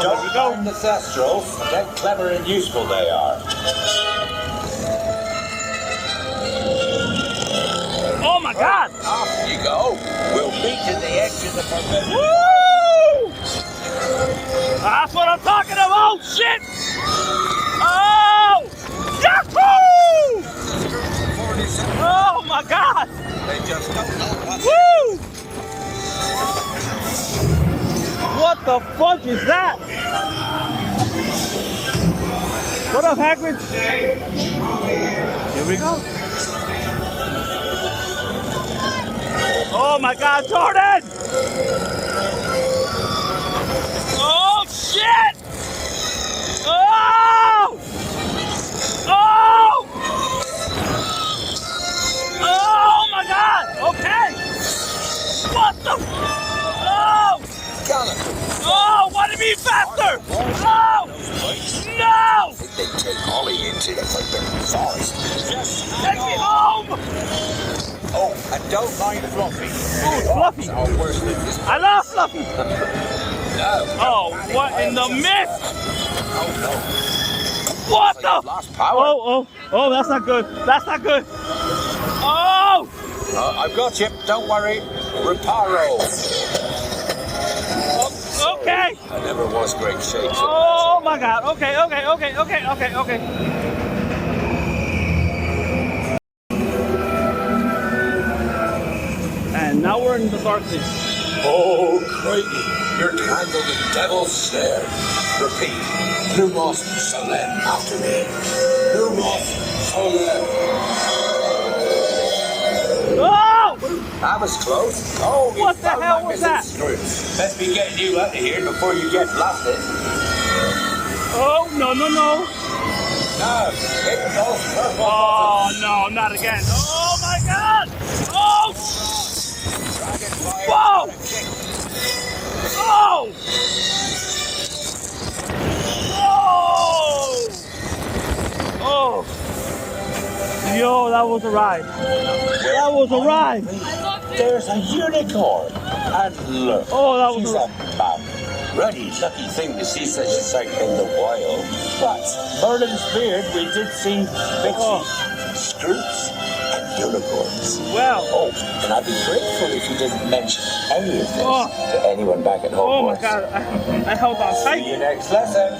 Don't mind the thestrals, how clever and useful they are. Oh my God! Off you go. We'll meet at the edge of the forbidden. Woo! That's what I'm talking about! Oh, shit! Oh! Yahoo! Oh my God! They just don't know what's Woo! What the fuck is that? What up, Hagrid? Here we go. Oh my God, Jordan! Oh shit! Oh! Oh! Oh my God! Okay! What the? Oh! Oh! What do you mean faster? Oh! No! They take Ollie into the forbidden forest. Take me home! Oh, and don't mind Fluffy. Oh, Fluffy! Oh, worse than this. I love Fluffy! No. Oh, what in the mist? Oh, no. What So the? you've lost power. Oh, that's not good. That's not good. Oh! I've got you. Don't worry. Reparo. Okay. I never was great shakes. Oh my God. Okay. And now we're in the darkness. Oh, Craigie, you're tangled in devil's snare. Repeat. Lumos Solem after me. Lumos Solem. Oh! That was close. Oh, you What the found hell my was that? missing screw. Best be getting you out of here before you get blasted. Oh, no. No, hit those purple Oh, no, not again. Oh my God! Oh! dragonfly. Whoa! Oh! Oh! Oh! Yo, that was a ride. That was a ride. There's a unicorn. And look. Oh, that was she's a map. Ruddy, lucky thing to see such a sight in the wild. But Merlin's beard, we did see pixies, scroops, and unicorns. Well. Oh, and I'd be grateful if you didn't mention any of this Oh. to anyone back at home. Oh my God, I held on tight. See you next lesson.